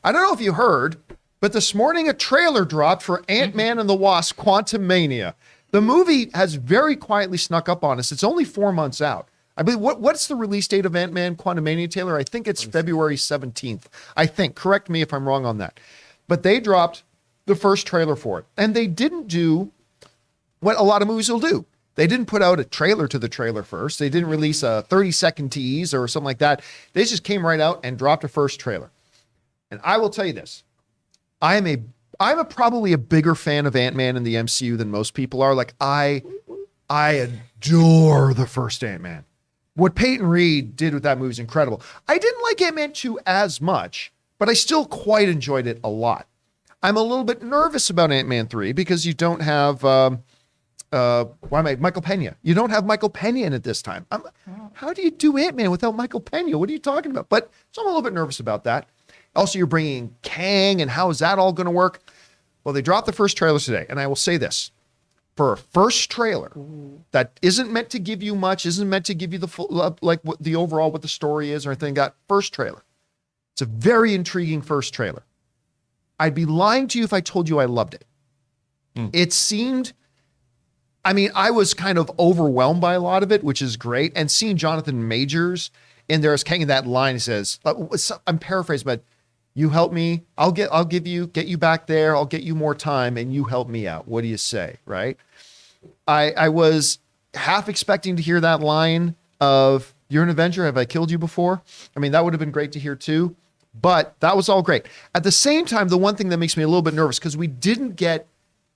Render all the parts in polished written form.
I don't know if you heard, but this morning a trailer dropped for Ant-Man and the Wasp: Quantumania. The movie has very quietly snuck up on us. It's only 4 months out. I believe, what's the release date of Ant-Man Quantumania, Taylor? I think it's February 17th. I think. Correct me if I'm wrong on that. But they dropped the first trailer for it. And they didn't do what a lot of movies will do. They didn't put out a trailer to the trailer first. They didn't release a 30-second tease or something like that. They just came right out and dropped a first trailer. And I will tell you this. I'm probably a bigger fan of Ant-Man in the MCU than most people are. Like, I adore the first Ant-Man. What Peyton Reed did with that movie is incredible. I didn't like Ant-Man 2 as much, but I still quite enjoyed it a lot. I'm a little bit nervous about Ant-Man 3 because you don't have Michael Pena. You don't have Michael Pena in it this time. How do you do Ant-Man without Michael Pena? What are you talking about? But so I'm a little bit nervous about that. Also, you're bringing Kang, and how is that all going to work? Well, they dropped the first trailer today, and I will say this. For a first trailer that isn't meant to give you much, isn't meant to give you the full, like what the overall, what the story is or anything, got first trailer. It's a very intriguing first trailer. I'd be lying to you if I told you I loved it. It seemed, I mean, I was kind of overwhelmed by a lot of it, which is great. And seeing Jonathan Majors in there as Kang in that line, he says, I'm paraphrasing, but you help me, get you back there. I'll get you more time and you help me out. What do you say? Right. I was half expecting to hear that line of, you're an Avenger. Have I killed you before? I mean, that would have been great to hear too, but that was all great. At the same time, the one thing that makes me a little bit nervous, because we didn't get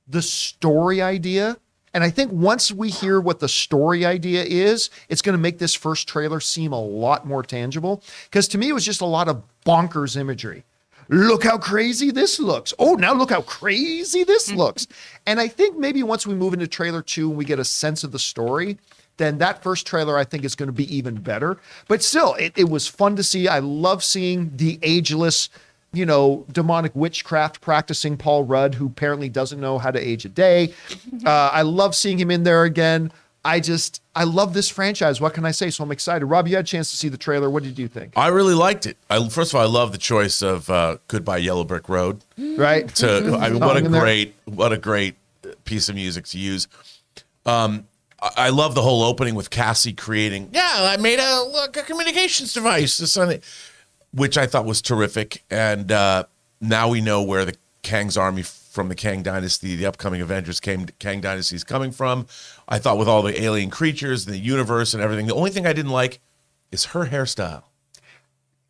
the story idea. And I think once we hear what the story idea is, it's going to make this first trailer seem a lot more tangible. Because to me, it was just a lot of bonkers imagery. Look how crazy this looks. Oh, now look how crazy this looks. And I think maybe once we move into trailer 2 and we get a sense of the story, then that first trailer, I think, is going to be even better. But still, it was fun to see. I love seeing the ageless, demonic witchcraft practicing Paul Rudd, who apparently doesn't know how to age a day. I love seeing him in there again. I love this franchise. What can I say? So I'm excited. Rob, you had a chance to see the trailer. What did you think? I really liked it. First of all, I love the choice of Goodbye Yellow Brick Road. Right. What a great piece of music to use. I love the whole opening with Cassie creating, I made a communications device, which I thought was terrific. And now we know where the Kang's army from the Kang Dynasty, the upcoming Avengers Kang Dynasty is coming from. I thought with all the alien creatures, the universe and everything, the only thing I didn't like is her hairstyle.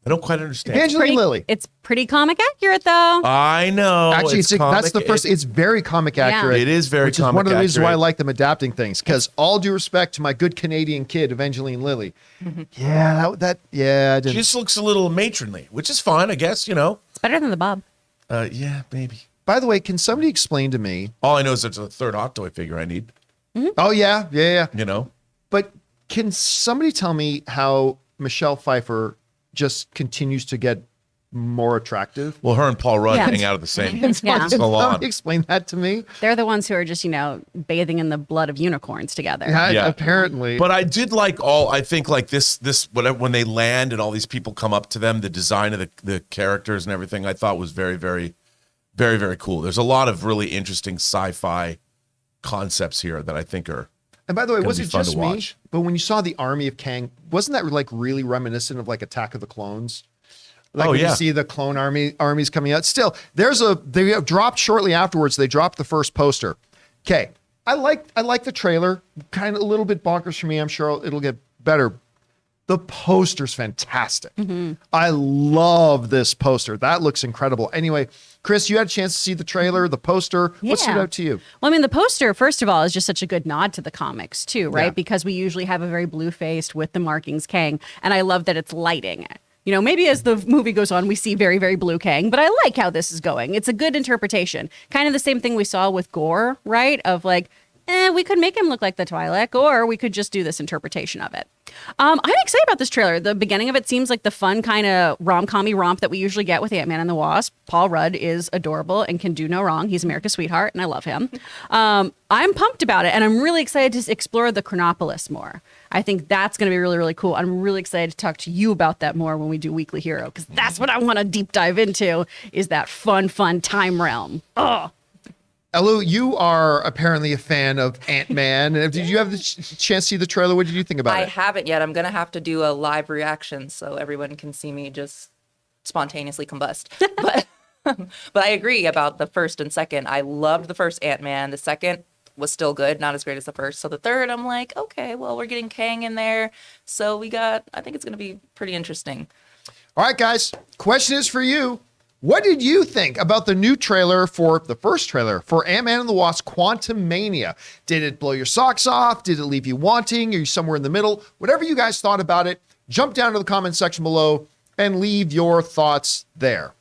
I don't quite understand. Evangeline Lilly. It's pretty comic accurate, though. I know. Actually, that's the first. It's very comic accurate. It is very comic accurate. Which is one of the reasons why I like them adapting things. Because all due respect to my good Canadian kid, Evangeline Lilly. I didn't. She just looks a little matronly, which is fine, I guess, It's better than the Bob. Yeah, maybe. By the way, can somebody explain to me? All I know is it's a third Hot Toy figure I need. Oh, yeah. But can somebody tell me how Michelle Pfeiffer just continues to get more attractive? Well, her and Paul Rudd hang out at the same salon. Somebody explain that to me. They're the ones who are just, bathing in the blood of unicorns together. Yeah, apparently. But I did like this when they land and all these people come up to them, the design of the characters and everything, I thought was very, very, very, very cool. There's a lot of really interesting sci-fi concepts here that I think are. And by the way, was it just me? But when you saw the army of Kang, wasn't that like really reminiscent of like Attack of the Clones? Like when you see the clone armies coming out. Still, they dropped shortly afterwards. They dropped the first poster. Okay, I like the trailer. Kind of a little bit bonkers for me. I'm sure it'll get better. The poster's fantastic. I love this poster. That looks incredible. Anyway, Chris, you had a chance to see the trailer, the poster. What stood out to you? Well, I mean, the poster, first of all, is just such a good nod to the comics too, right? Yeah. Because we usually have a very blue-faced with the markings Kang. And I love that it's lighting. Maybe as the movie goes on, we see very, very blue Kang, but I like how this is going. It's a good interpretation. Kind of the same thing we saw with Gore, right? Of like, we could make him look like the Twi'lek, or we could just do this interpretation of it. I'm excited about this trailer. The beginning of it seems like the fun kind of rom-commy romp that we usually get with Ant-Man and the Wasp. Paul Rudd is adorable and can do no wrong. He's America's sweetheart, and I love him. I'm pumped about it, and I'm really excited to explore the Chronopolis more. I think that's going to be really, really cool. I'm really excited to talk to you about that more when we do Weekly Hero, because that's what I want to deep dive into, is that fun time realm. Oh. Elu, you are apparently a fan of Ant-Man. Did you have the chance to see the trailer? What did you think about it? I haven't yet. I'm going to have to do a live reaction so everyone can see me just spontaneously combust. But I agree about the first and second. I loved the first Ant-Man. The second was still good, not as great as the first. So the third, I'm like, okay, well, we're getting Kang in there. So I think it's going to be pretty interesting. All right, guys, question is for you. What did you think about the new trailer for the first trailer for Ant-Man and the Wasp Quantumania? Did it blow your socks off? Did it leave you wanting? Are you somewhere in the middle? Whatever you guys thought about it, jump down to the comment section below and leave your thoughts there.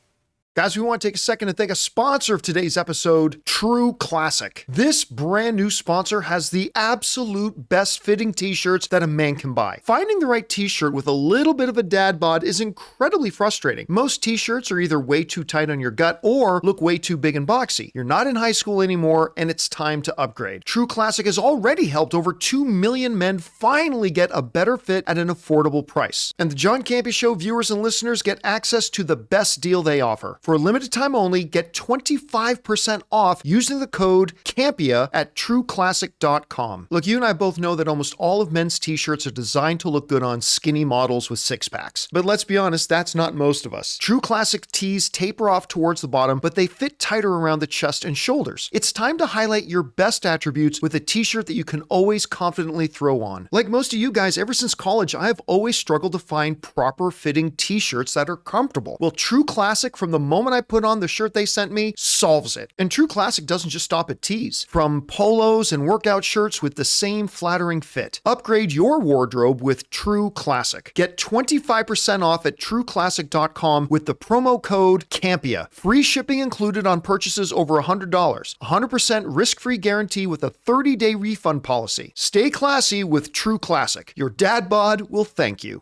Guys, we want to take a second to thank a sponsor of today's episode, True Classic. This brand new sponsor has the absolute best fitting t-shirts that a man can buy. Finding the right t-shirt with a little bit of a dad bod is incredibly frustrating. Most t-shirts are either way too tight on your gut or look way too big and boxy. You're not in high school anymore, and it's time to upgrade. True Classic has already helped over 2 million men finally get a better fit at an affordable price. And the John Campea Show viewers and listeners get access to the best deal they offer. For a limited time only, get 25% off using the code CAMPEA at trueclassic.com. Look, you and I both know that almost all of men's t-shirts are designed to look good on skinny models with six-packs. But let's be honest, that's not most of us. True Classic tees taper off towards the bottom, but they fit tighter around the chest and shoulders. It's time to highlight your best attributes with a t-shirt that you can always confidently throw on. Like most of you guys, ever since college, I've always struggled to find proper fitting t-shirts that are comfortable. Well, True Classic, from the moment I put on the shirt they sent me, solves it. And True Classic doesn't just stop at tees. From polos and workout shirts with the same flattering fit. Upgrade your wardrobe with True Classic. Get 25% off at trueclassic.com with the promo code CAMPEA. Free shipping included on purchases over $100. 100% risk-free guarantee with a 30-day refund policy. Stay classy with True Classic. Your dad bod will thank you.